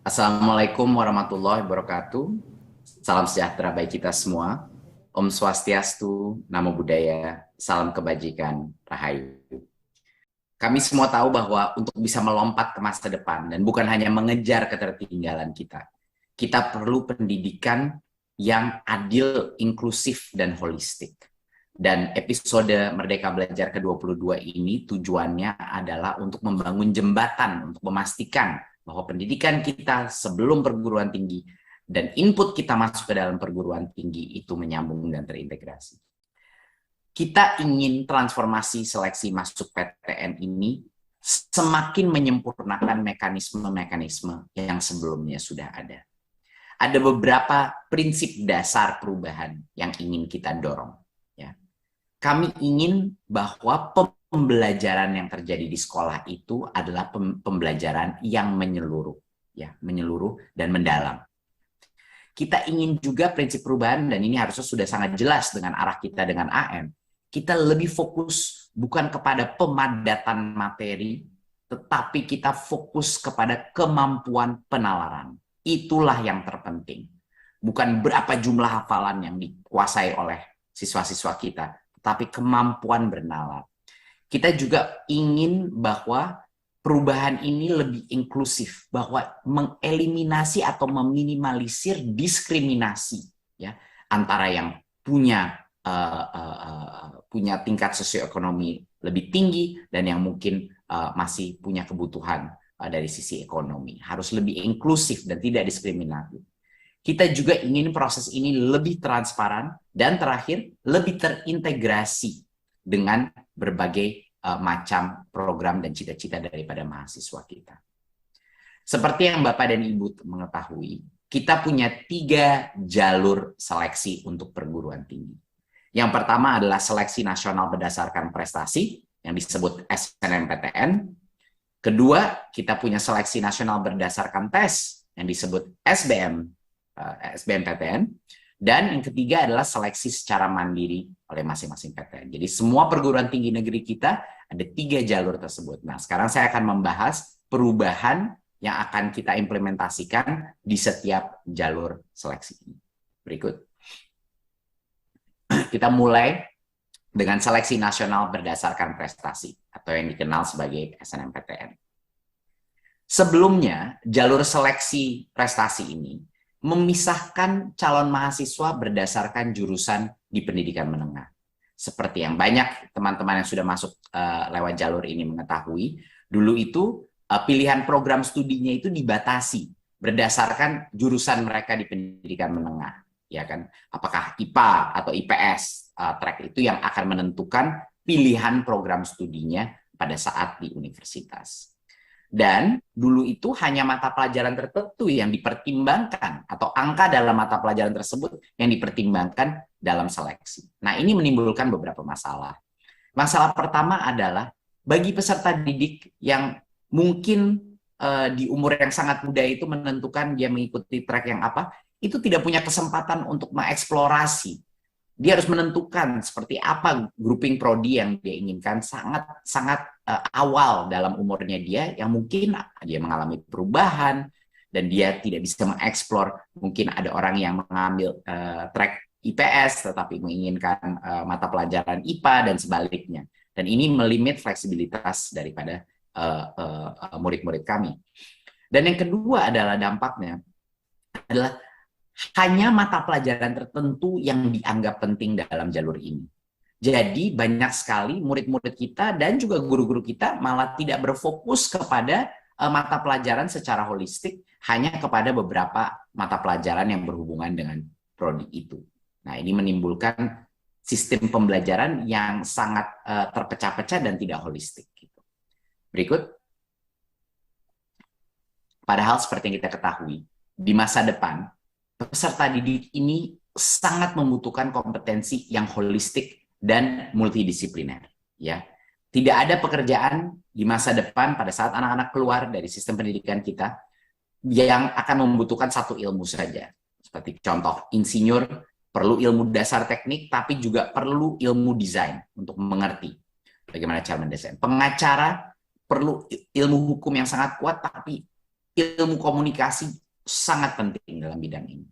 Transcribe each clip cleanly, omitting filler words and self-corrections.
Assalamualaikum warahmatullahi wabarakatuh. Salam sejahtera bagi kita semua. Om Swastiastu, Namo Buddhaya, salam kebajikan, Rahayu. Kami semua tahu bahwa untuk bisa melompat ke masa depan dan bukan hanya mengejar ketertinggalan kita perlu pendidikan yang adil, inklusif, dan holistik. Dan episode Merdeka Belajar ke-22 ini tujuannya adalah untuk membangun jembatan, untuk memastikan bahwa pendidikan kita sebelum perguruan tinggi dan input kita masuk ke dalam perguruan tinggi itu menyambung dan terintegrasi. Kita ingin transformasi seleksi masuk PTN ini semakin menyempurnakan mekanisme-mekanisme yang sebelumnya sudah ada. Ada beberapa prinsip dasar perubahan yang ingin kita dorong. Ya. Kami ingin bahwa pembelajaran yang terjadi di sekolah itu adalah pembelajaran yang menyeluruh, ya, menyeluruh dan mendalam. Kita ingin juga prinsip perubahan, dan ini harusnya sudah sangat jelas dengan arah kita dengan AM. Kita lebih fokus bukan kepada pemadatan materi, tetapi kita fokus kepada kemampuan penalaran. Itulah yang terpenting. Bukan berapa jumlah hafalan yang dikuasai oleh siswa-siswa kita, tetapi kemampuan bernalar. Kita juga ingin bahwa perubahan ini lebih inklusif, bahwa mengeliminasi atau meminimalisir diskriminasi, ya, antara yang punya tingkat sosioekonomi lebih tinggi dan yang mungkin masih punya kebutuhan dari sisi ekonomi. Harus lebih inklusif dan tidak diskriminatif. Kita juga ingin proses ini lebih transparan dan terakhir lebih terintegrasi dengan berbagai macam program dan cita-cita daripada mahasiswa kita. Seperti yang Bapak dan Ibu mengetahui, kita punya 3 jalur seleksi untuk perguruan tinggi. Yang pertama adalah seleksi nasional berdasarkan prestasi, yang disebut SNMPTN. Kedua, kita punya seleksi nasional berdasarkan tes, yang disebut SBMPTN. Dan yang ketiga adalah seleksi secara mandiri oleh masing-masing PTN. Jadi semua perguruan tinggi negeri kita ada 3 jalur tersebut. Nah, sekarang saya akan membahas perubahan yang akan kita implementasikan di setiap jalur seleksi ini. Berikut. Kita mulai dengan seleksi nasional berdasarkan prestasi atau yang dikenal sebagai SNMPTN. Sebelumnya, jalur seleksi prestasi ini memisahkan calon mahasiswa berdasarkan jurusan di pendidikan menengah. Seperti yang banyak teman-teman yang sudah masuk lewat jalur ini mengetahui, dulu itu pilihan program studinya itu dibatasi berdasarkan jurusan mereka di pendidikan menengah. Ya kan, apakah IPA atau IPS, track itu yang akan menentukan pilihan program studinya pada saat di universitas. Dan dulu itu hanya mata pelajaran tertentu yang dipertimbangkan atau angka dalam mata pelajaran tersebut yang dipertimbangkan dalam seleksi. Nah, ini menimbulkan beberapa masalah. Masalah pertama adalah bagi peserta didik yang mungkin di umur yang sangat muda itu menentukan dia mengikuti track yang apa, itu tidak punya kesempatan untuk mengeksplorasi. Dia harus menentukan seperti apa grouping prodi yang dia inginkan sangat awal dalam umurnya dia, yang mungkin dia mengalami perubahan dan dia tidak bisa mengeksplor. Mungkin ada orang yang mengambil track IPS tetapi menginginkan mata pelajaran IPA dan sebaliknya. Dan ini melimit fleksibilitas daripada murid-murid kami. Dan yang kedua adalah dampaknya adalah hanya mata pelajaran tertentu yang dianggap penting dalam jalur ini. Jadi banyak sekali murid-murid kita dan juga guru-guru kita malah tidak berfokus kepada mata pelajaran secara holistik, hanya kepada beberapa mata pelajaran yang berhubungan dengan prodi itu. Nah, ini menimbulkan sistem pembelajaran yang sangat terpecah-pecah dan tidak holistik. Berikut. Padahal seperti yang kita ketahui, di masa depan, peserta didik ini sangat membutuhkan kompetensi yang holistik dan multidisipliner. Ya, tidak ada pekerjaan di masa depan pada saat anak-anak keluar dari sistem pendidikan kita yang akan membutuhkan satu ilmu saja. Seperti contoh, insinyur perlu ilmu dasar teknik, tapi juga perlu ilmu desain untuk mengerti bagaimana cara mendesain. Pengacara perlu ilmu hukum yang sangat kuat, tapi ilmu komunikasi sangat penting dalam bidang ini.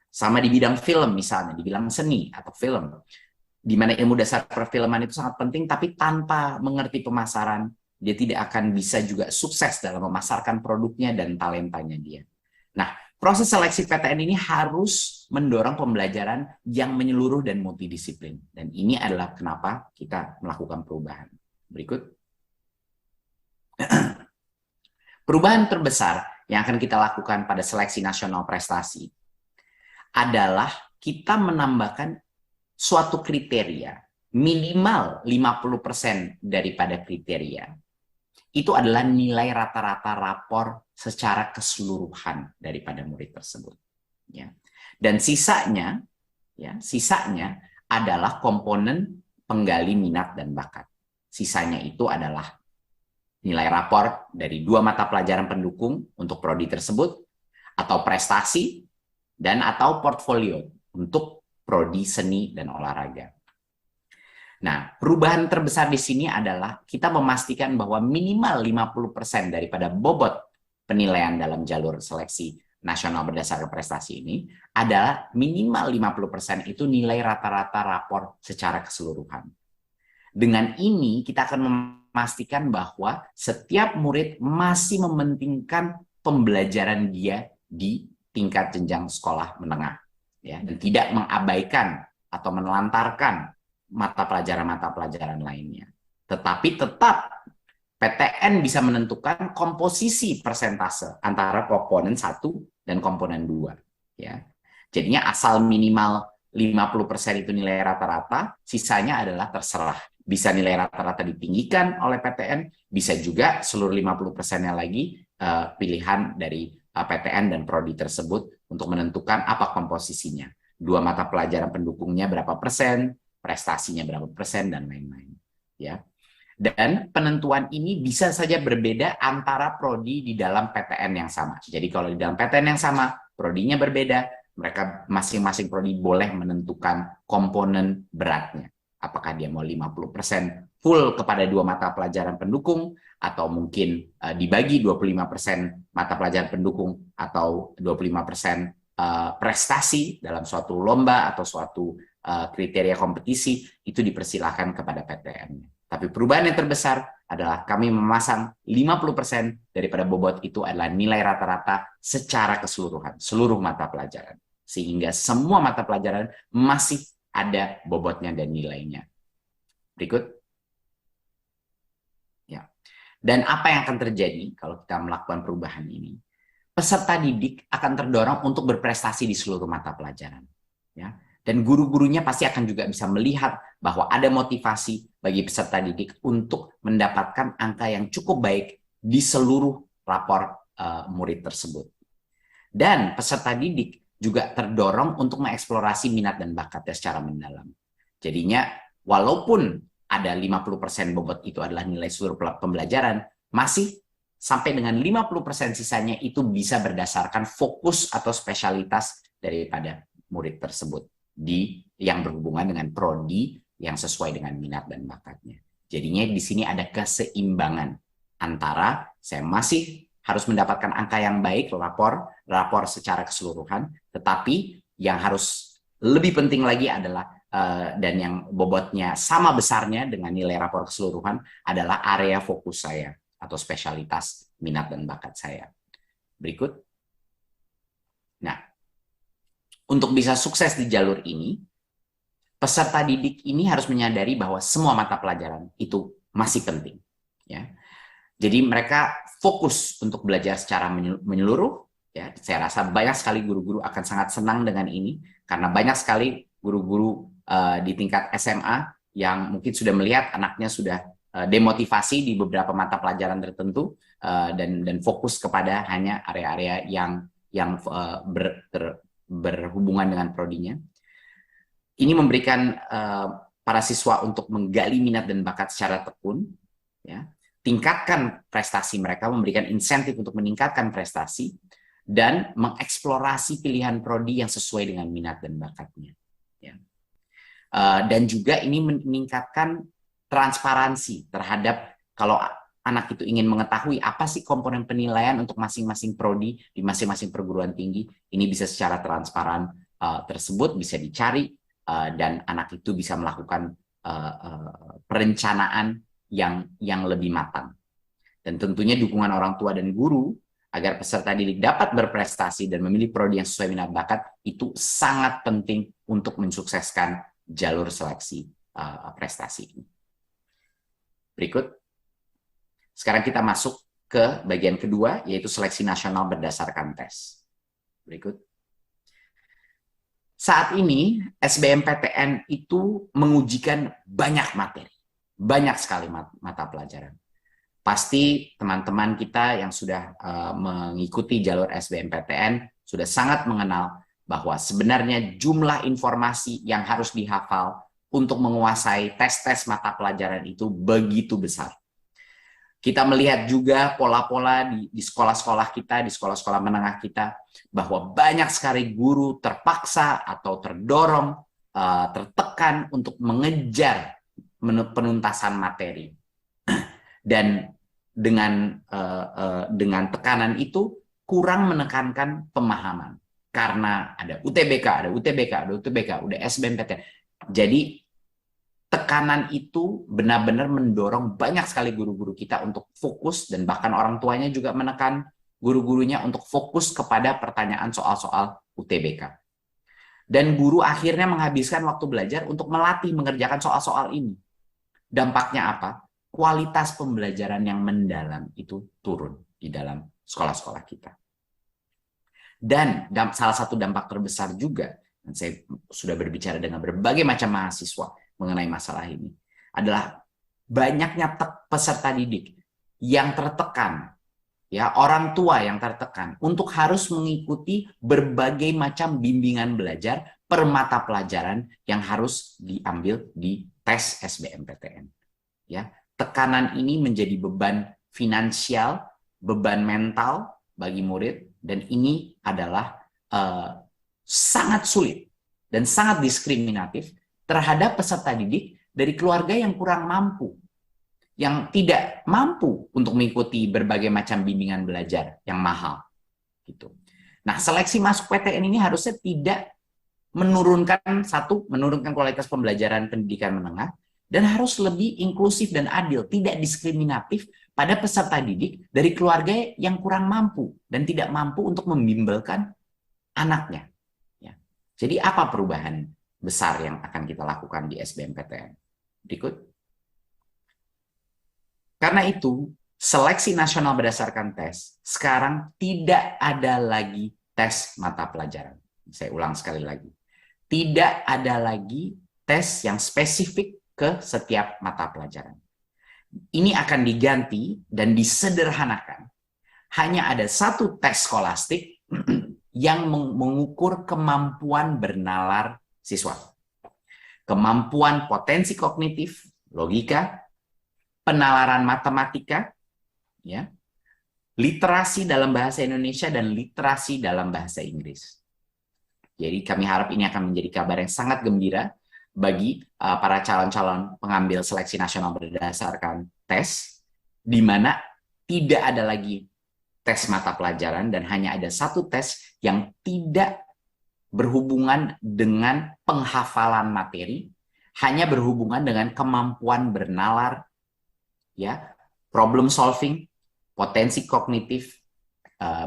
Sama di bidang film misalnya, di bidang seni atau film, di mana ilmu dasar perfilman itu sangat penting, tapi tanpa mengerti pemasaran, dia tidak akan bisa juga sukses dalam memasarkan produknya dan talentanya dia. Nah, proses seleksi PTN ini harus mendorong pembelajaran yang menyeluruh dan multidisiplin. Dan ini adalah kenapa kita melakukan perubahan. Berikut. Perubahan terbesar yang akan kita lakukan pada seleksi nasional prestasi adalah kita menambahkan suatu kriteria, minimal 50% daripada kriteria. Itu adalah nilai rata-rata rapor secara keseluruhan daripada murid tersebut. Ya. Dan sisanya adalah komponen penggali minat dan bakat. Sisanya itu adalah nilai rapor dari 2 mata pelajaran pendukung untuk prodi tersebut, atau prestasi, dan atau portfolio untuk prodi seni dan olahraga. Nah, perubahan terbesar di sini adalah kita memastikan bahwa minimal 50% daripada bobot penilaian dalam jalur seleksi nasional berdasarkan prestasi ini adalah minimal 50% itu nilai rata-rata rapor secara keseluruhan. Dengan ini kita akan memastikan bahwa setiap murid masih mementingkan pembelajaran dia di tingkat jenjang sekolah menengah, ya, dan tidak mengabaikan atau menelantarkan mata pelajaran lainnya. Tetapi tetap PTN bisa menentukan komposisi persentase antara komponen 1 dan komponen 2. Ya. Jadinya asal minimal 50% itu nilai rata-rata, sisanya adalah terserah. Bisa nilai rata-rata ditinggikan oleh PTN, bisa juga seluruh 50%-nya lagi pilihan dari PTN dan prodi tersebut untuk menentukan apa komposisinya. 2 mata pelajaran pendukungnya berapa persen, prestasinya berapa persen, dan lain-lain. Ya. Dan penentuan ini bisa saja berbeda antara prodi di dalam PTN yang sama. Jadi kalau di dalam PTN yang sama, prodinya berbeda, mereka masing-masing prodi boleh menentukan komponen beratnya. Apakah dia mau 50% full kepada 2 mata pelajaran pendukung, atau mungkin dibagi 25% mata pelajaran pendukung, atau 25% prestasi dalam suatu lomba atau suatu kriteria kompetisi, itu dipersilahkan kepada PTN. Tapi perubahan yang terbesar adalah kami memasang 50% daripada bobot itu adalah nilai rata-rata secara keseluruhan, seluruh mata pelajaran. Sehingga semua mata pelajaran masih ada bobotnya dan nilainya. Berikut. Ya. Dan apa yang akan terjadi kalau kita melakukan perubahan ini? Peserta didik akan terdorong untuk berprestasi di seluruh mata pelajaran. Ya. Dan guru-gurunya pasti akan juga bisa melihat bahwa ada motivasi bagi peserta didik untuk mendapatkan angka yang cukup baik di seluruh rapor murid tersebut. Dan peserta didik juga terdorong untuk mengeksplorasi minat dan bakatnya secara mendalam. Jadinya, walaupun ada 50% bobot itu adalah nilai seluruh pembelajaran, masih sampai dengan 50% sisanya itu bisa berdasarkan fokus atau spesialitas daripada murid tersebut yang berhubungan dengan prodi yang sesuai dengan minat dan bakatnya. Jadinya di sini ada keseimbangan antara saya masih harus mendapatkan angka yang baik, rapor secara keseluruhan, tetapi yang harus lebih penting lagi adalah dan yang bobotnya sama besarnya dengan nilai rapor keseluruhan adalah area fokus saya atau spesialitas minat dan bakat saya. Berikut. Nah, untuk bisa sukses di jalur ini, peserta didik ini harus menyadari bahwa semua mata pelajaran itu masih penting. Ya. Jadi mereka fokus untuk belajar secara menyeluruh. Ya. Saya rasa banyak sekali guru-guru akan sangat senang dengan ini, karena banyak sekali guru-guru di tingkat SMA yang mungkin sudah melihat anaknya sudah demotivasi di beberapa mata pelajaran tertentu dan fokus kepada hanya area-area yang berhubungan dengan prodinya. Ini memberikan para siswa untuk menggali minat dan bakat secara tekun, ya, tingkatkan prestasi mereka, memberikan insentif untuk meningkatkan prestasi, dan mengeksplorasi pilihan prodi yang sesuai dengan minat dan bakatnya. Ya. Dan juga ini meningkatkan transparansi terhadap kalau anak itu ingin mengetahui apa sih komponen penilaian untuk masing-masing prodi di masing-masing perguruan tinggi, ini bisa secara transparan tersebut bisa dicari dan anak itu bisa melakukan perencanaan yang lebih matang. Dan tentunya dukungan orang tua dan guru agar peserta didik dapat berprestasi dan memilih prodi yang sesuai minat bakat itu sangat penting untuk mensukseskan jalur seleksi prestasi ini. Berikut. Sekarang kita masuk ke bagian kedua, yaitu seleksi nasional berdasarkan tes. Berikut. Saat ini, SBMPTN itu mengujikan banyak materi. Banyak sekali mata pelajaran. Pasti teman-teman kita yang sudah mengikuti jalur SBMPTN sudah sangat mengenal bahwa sebenarnya jumlah informasi yang harus dihafal untuk menguasai tes-tes mata pelajaran itu begitu besar. Kita melihat juga pola-pola di sekolah-sekolah kita, di sekolah-sekolah menengah kita, bahwa banyak sekali guru terpaksa atau terdorong, tertekan untuk mengejar penuntasan materi. Dan dengan tekanan itu kurang menekankan pemahaman. Karena ada UTBK, ada UTBK, ada UTBK, udah SBMPTN. Jadi tekanan itu benar-benar mendorong banyak sekali guru-guru kita untuk fokus, dan bahkan orang tuanya juga menekan guru-gurunya untuk fokus kepada pertanyaan soal-soal UTBK. Dan guru akhirnya menghabiskan waktu belajar untuk melatih mengerjakan soal-soal ini. Dampaknya apa? Kualitas pembelajaran yang mendalam itu turun di dalam sekolah-sekolah kita. Dan salah satu dampak terbesar juga, dan saya sudah berbicara dengan berbagai macam mahasiswa mengenai masalah ini, adalah banyaknya peserta didik yang tertekan, ya, orang tua yang tertekan untuk harus mengikuti berbagai macam bimbingan belajar per mata pelajaran yang harus diambil di tes SBMPTN. Ya, tekanan ini menjadi beban finansial, beban mental bagi murid, dan ini adalah sangat sulit dan sangat diskriminatif terhadap peserta didik dari keluarga yang kurang mampu, yang tidak mampu untuk mengikuti berbagai macam bimbingan belajar yang mahal. Gitu. Nah, seleksi masuk PTN ini harusnya tidak menurunkan kualitas pembelajaran pendidikan menengah, dan harus lebih inklusif dan adil, tidak diskriminatif pada peserta didik dari keluarga yang kurang mampu dan tidak mampu untuk membimbelkan anaknya. Ya. Jadi apa perubahan besar yang akan kita lakukan di SBMPTN? Berikut. Karena itu, seleksi nasional berdasarkan tes sekarang tidak ada lagi tes mata pelajaran. Saya ulang sekali lagi. Tidak ada lagi tes yang spesifik ke setiap mata pelajaran. Ini akan diganti dan disederhanakan. Hanya ada satu tes skolastik yang mengukur kemampuan bernalar siswa. Kemampuan potensi kognitif, logika, penalaran matematika, ya, literasi dalam bahasa Indonesia, dan literasi dalam bahasa Inggris. Jadi kami harap ini akan menjadi kabar yang sangat gembira bagi para calon-calon pengambil seleksi nasional berdasarkan tes, di mana tidak ada lagi tes mata pelajaran dan hanya ada satu tes yang tidak berhubungan dengan penghafalan materi, hanya berhubungan dengan kemampuan bernalar, ya, problem solving, potensi kognitif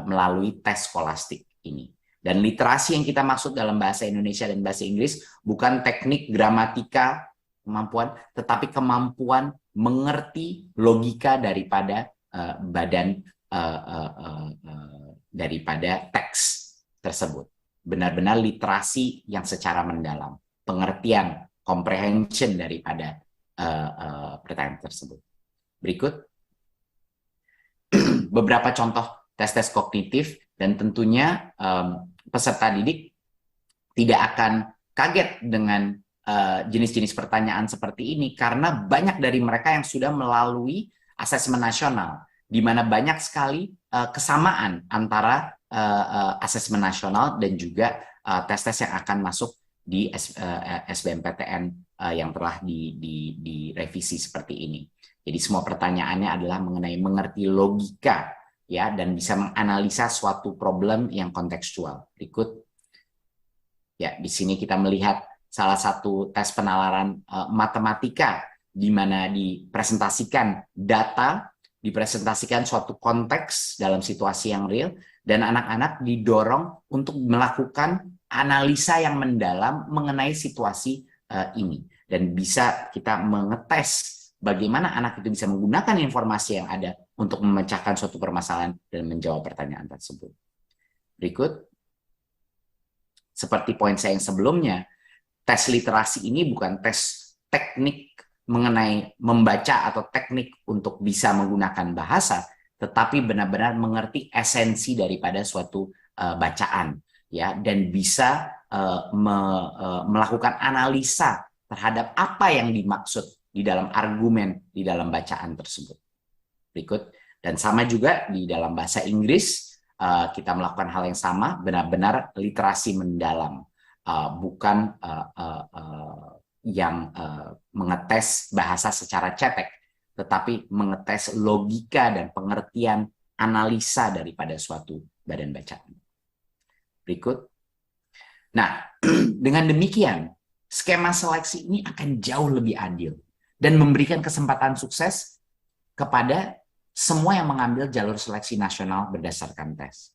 melalui tes skolastik ini. Dan literasi yang kita maksud dalam bahasa Indonesia dan bahasa Inggris bukan teknik gramatika kemampuan, tetapi kemampuan mengerti logika daripada daripada teks tersebut. Benar-benar literasi yang secara mendalam, pengertian, comprehension daripada pertanyaan tersebut. Berikut beberapa contoh tes-tes kognitif, dan tentunya peserta didik tidak akan kaget dengan jenis-jenis pertanyaan seperti ini, karena banyak dari mereka yang sudah melalui asesmen nasional, di mana banyak sekali kesamaan antara asesmen nasional dan juga tes-tes yang akan masuk di SBMPTN yang telah direvisi seperti ini. Jadi semua pertanyaannya adalah mengenai mengerti logika ya dan bisa menganalisa suatu problem yang kontekstual. Berikut ya, di sini kita melihat salah satu tes penalaran matematika di mana dipresentasikan data, dipresentasikan suatu konteks dalam situasi yang real, dan anak-anak didorong untuk melakukan analisa yang mendalam mengenai situasi ini. Dan bisa kita mengetes bagaimana anak itu bisa menggunakan informasi yang ada untuk memecahkan suatu permasalahan dan menjawab pertanyaan tersebut. Berikut. Seperti poin saya yang sebelumnya, tes literasi ini bukan tes teknik mengenai membaca atau teknik untuk bisa menggunakan bahasa, tetapi benar-benar mengerti esensi daripada suatu bacaan, ya, dan bisa melakukan analisa terhadap apa yang dimaksud di dalam argumen di dalam bacaan tersebut. Berikut, dan sama juga di dalam bahasa Inggris. Kita melakukan hal yang sama, benar-benar literasi mendalam, bukan yang mengetes bahasa secara cetek, tetapi mengetes logika dan pengertian analisa daripada suatu badan bacaan. Berikut. Nah, dengan demikian, skema seleksi ini akan jauh lebih adil dan memberikan kesempatan sukses kepada semua yang mengambil jalur seleksi nasional berdasarkan tes.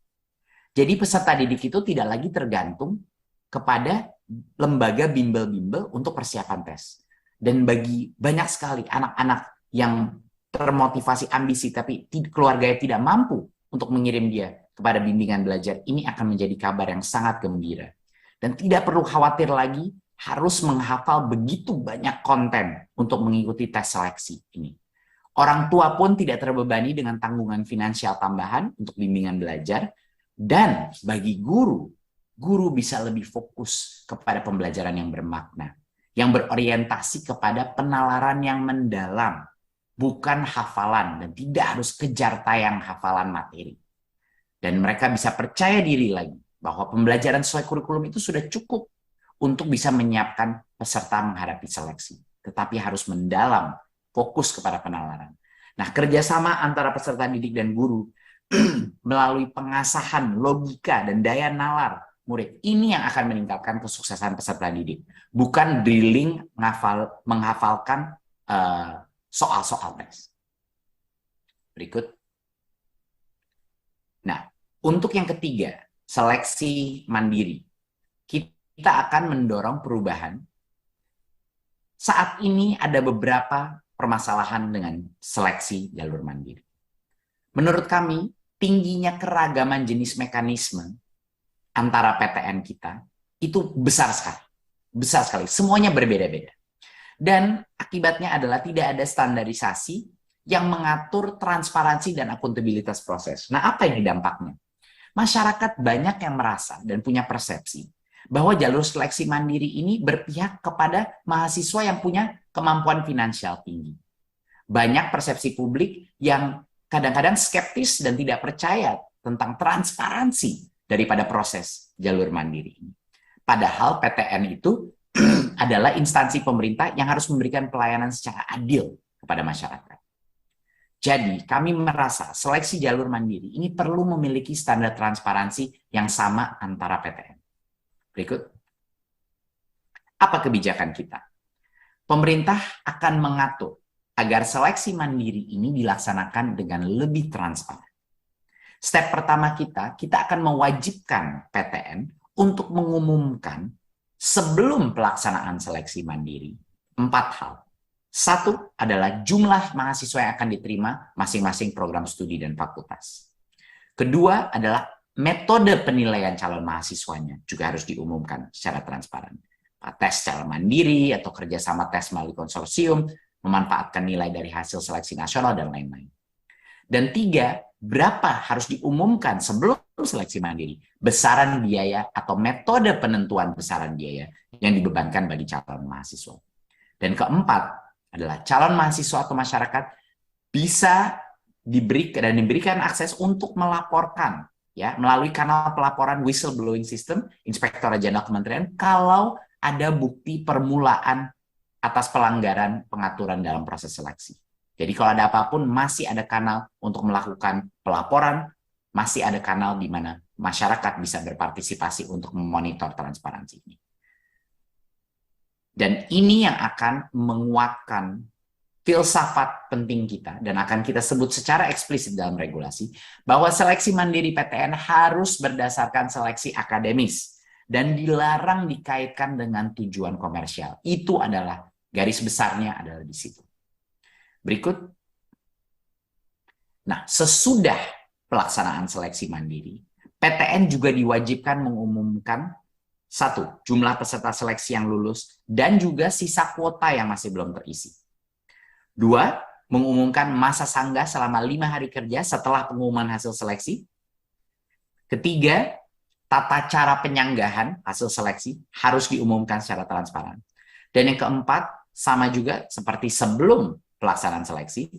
Jadi peserta didik itu tidak lagi tergantung kepada lembaga bimbel-bimbel untuk persiapan tes. Dan bagi banyak sekali anak-anak yang termotivasi ambisi tapi keluarganya tidak mampu untuk mengirim dia kepada bimbingan belajar, ini akan menjadi kabar yang sangat gembira. Dan tidak perlu khawatir lagi harus menghafal begitu banyak konten untuk mengikuti tes seleksi ini. Orang tua pun tidak terbebani dengan tanggungan finansial tambahan untuk bimbingan belajar. Dan bagi guru, guru bisa lebih fokus kepada pembelajaran yang bermakna, yang berorientasi kepada penalaran yang mendalam, bukan hafalan, dan tidak harus kejar tayang hafalan materi. Dan mereka bisa percaya diri lagi bahwa pembelajaran sesuai kurikulum itu sudah cukup untuk bisa menyiapkan peserta menghadapi seleksi. Tetapi harus mendalam, fokus kepada penalaran. Nah, kerjasama antara peserta didik dan guru melalui pengasahan logika dan daya nalar murid, ini yang akan meningkatkan kesuksesan peserta didik. Bukan drilling menghafalkan soal-soal tes. Berikut. Nah, untuk yang ketiga, seleksi mandiri. Kita akan mendorong perubahan. Saat ini ada beberapa permasalahan dengan seleksi jalur mandiri. Menurut kami, tingginya keragaman jenis mekanisme antara PTN kita itu besar sekali. Besar sekali. Semuanya berbeda-beda. Dan akibatnya adalah tidak ada standarisasi yang mengatur transparansi dan akuntabilitas proses. Nah, apa ini dampaknya? Masyarakat banyak yang merasa dan punya persepsi bahwa jalur seleksi mandiri ini berpihak kepada mahasiswa yang punya kemampuan finansial tinggi. Banyak persepsi publik yang kadang-kadang skeptis dan tidak percaya tentang transparansi daripada proses jalur mandiri ini. Padahal PTN itu adalah instansi pemerintah yang harus memberikan pelayanan secara adil kepada masyarakat. Jadi, kami merasa seleksi jalur mandiri ini perlu memiliki standar transparansi yang sama antara PTN. Berikut. Apa kebijakan kita? Pemerintah akan mengatur agar seleksi mandiri ini dilaksanakan dengan lebih transparan. Step pertama kita akan mewajibkan PTN untuk mengumumkan sebelum pelaksanaan seleksi mandiri 4 hal. 1 adalah jumlah mahasiswa yang akan diterima masing-masing program studi dan fakultas. Kedua adalah metode penilaian calon mahasiswanya juga harus diumumkan secara transparan. Tes secara mandiri atau kerjasama tes melalui konsorsium, memanfaatkan nilai dari hasil seleksi nasional, dan lain-lain. Dan 3, berapa harus diumumkan sebelum seleksi mandiri, besaran biaya atau metode penentuan besaran biaya yang dibebankan bagi calon mahasiswa. Dan keempat adalah calon mahasiswa atau masyarakat bisa diberikan akses untuk melaporkan ya melalui kanal pelaporan whistleblowing system Inspektorat Jenderal Kementerian kalau ada bukti permulaan atas pelanggaran pengaturan dalam proses seleksi. Jadi kalau ada apapun, masih ada kanal untuk melakukan pelaporan, masih ada kanal di mana masyarakat bisa berpartisipasi untuk memonitor transparansi ini. Dan ini yang akan menguatkan filsafat penting kita, dan akan kita sebut secara eksplisit dalam regulasi, bahwa seleksi mandiri PTN harus berdasarkan seleksi akademis, dan dilarang dikaitkan dengan tujuan komersial. Itu adalah garis besarnya adalah di situ. Berikut. Nah, sesudah pelaksanaan seleksi mandiri, PTN juga diwajibkan mengumumkan satu, jumlah peserta seleksi yang lulus, dan juga sisa kuota yang masih belum terisi. Dua, mengumumkan masa sanggah selama 5 hari kerja setelah pengumuman hasil seleksi. Ketiga, tata cara penyanggahan hasil seleksi harus diumumkan secara transparan. Dan yang keempat, sama juga seperti sebelum pelaksanaan seleksi,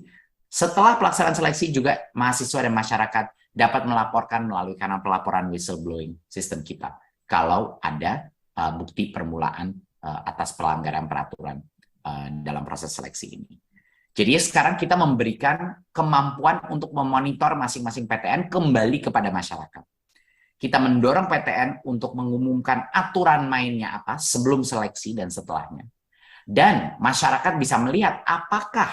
setelah pelaksanaan seleksi juga mahasiswa dan masyarakat dapat melaporkan melalui kanal pelaporan whistleblowing sistem kita kalau ada bukti permulaan atas pelanggaran peraturan dalam proses seleksi ini. Jadi sekarang kita memberikan kemampuan untuk memonitor masing-masing PTN kembali kepada masyarakat. Kita mendorong PTN untuk mengumumkan aturan mainnya apa sebelum seleksi dan setelahnya. Dan masyarakat bisa melihat apakah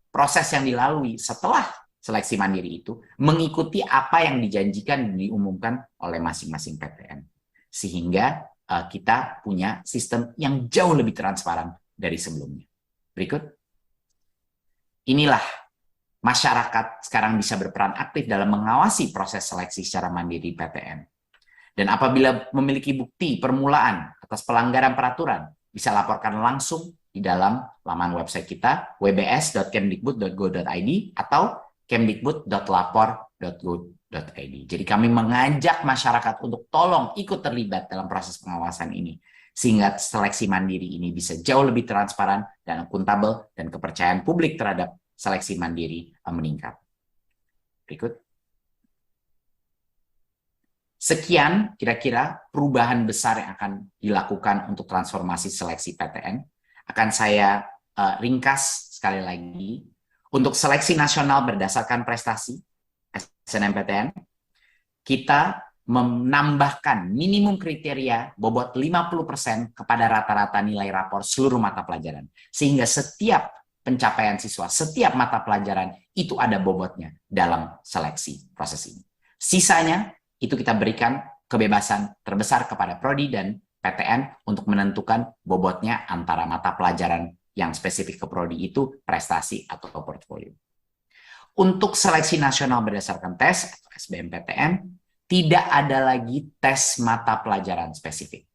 proses yang dilalui setelah seleksi mandiri itu mengikuti apa yang dijanjikan dan diumumkan oleh masing-masing PTN. Sehingga kita punya sistem yang jauh lebih transparan dari sebelumnya. Berikut. Inilah masyarakat sekarang bisa berperan aktif dalam mengawasi proses seleksi secara mandiri PTN. Dan apabila memiliki bukti permulaan atas pelanggaran peraturan, bisa laporkan langsung di dalam laman website kita wbs.kemdikbud.go.id atau kemdikbud.lapor.go.id. Jadi kami mengajak masyarakat untuk tolong ikut terlibat dalam proses pengawasan ini, sehingga seleksi mandiri ini bisa jauh lebih transparan dan akuntabel, dan kepercayaan publik terhadap seleksi mandiri meningkat. Berikut. Sekian kira-kira perubahan besar yang akan dilakukan untuk transformasi seleksi PTN. Akan saya ringkas sekali lagi. Untuk seleksi nasional berdasarkan prestasi SNMPTN, kita menambahkan minimum kriteria bobot 50% kepada rata-rata nilai rapor seluruh mata pelajaran. Sehingga setiap pencapaian siswa, setiap mata pelajaran itu ada bobotnya dalam seleksi proses ini. Sisanya itu kita berikan kebebasan terbesar kepada Prodi dan PTN untuk menentukan bobotnya antara mata pelajaran yang spesifik ke Prodi itu prestasi atau portfolio. Untuk seleksi nasional berdasarkan tes atau SBMPTN, tidak ada lagi tes mata pelajaran spesifik.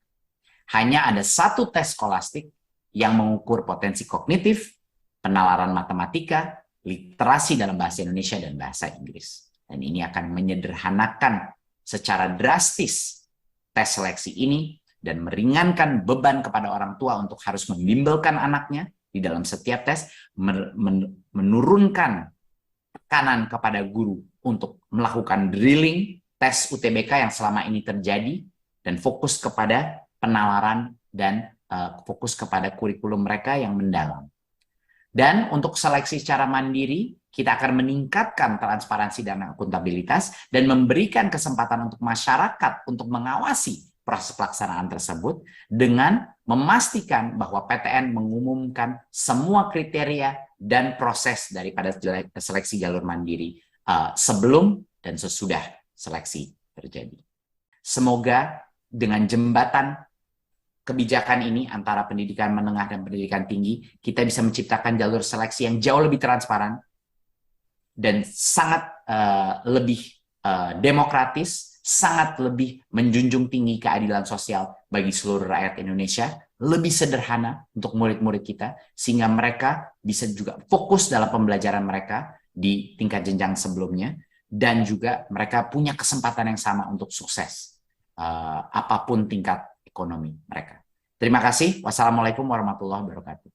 Hanya ada satu tes skolastik yang mengukur potensi kognitif, penalaran matematika, literasi dalam bahasa Indonesia dan bahasa Inggris. Dan ini akan menyederhanakan secara drastis tes seleksi ini dan meringankan beban kepada orang tua untuk harus membimbelkan anaknya di dalam setiap tes, menurunkan tekanan kepada guru untuk melakukan drilling tes UTBK yang selama ini terjadi, dan fokus kepada penalaran dan fokus kepada kurikulum mereka yang mendalam. Dan untuk seleksi secara mandiri, kita akan meningkatkan transparansi dan akuntabilitas dan memberikan kesempatan untuk masyarakat untuk mengawasi proses pelaksanaan tersebut dengan memastikan bahwa PTN mengumumkan semua kriteria dan proses daripada seleksi jalur mandiri sebelum dan sesudah seleksi terjadi. Semoga dengan jembatan kebijakan ini antara pendidikan menengah dan pendidikan tinggi, kita bisa menciptakan jalur seleksi yang jauh lebih transparan dan sangat lebih demokratis, sangat lebih menjunjung tinggi keadilan sosial bagi seluruh rakyat Indonesia, lebih sederhana untuk murid-murid kita, sehingga mereka bisa juga fokus dalam pembelajaran mereka di tingkat jenjang sebelumnya, dan juga mereka punya kesempatan yang sama untuk sukses, apapun tingkat ekonomi mereka. Terima kasih. Wassalamualaikum warahmatullahi wabarakatuh.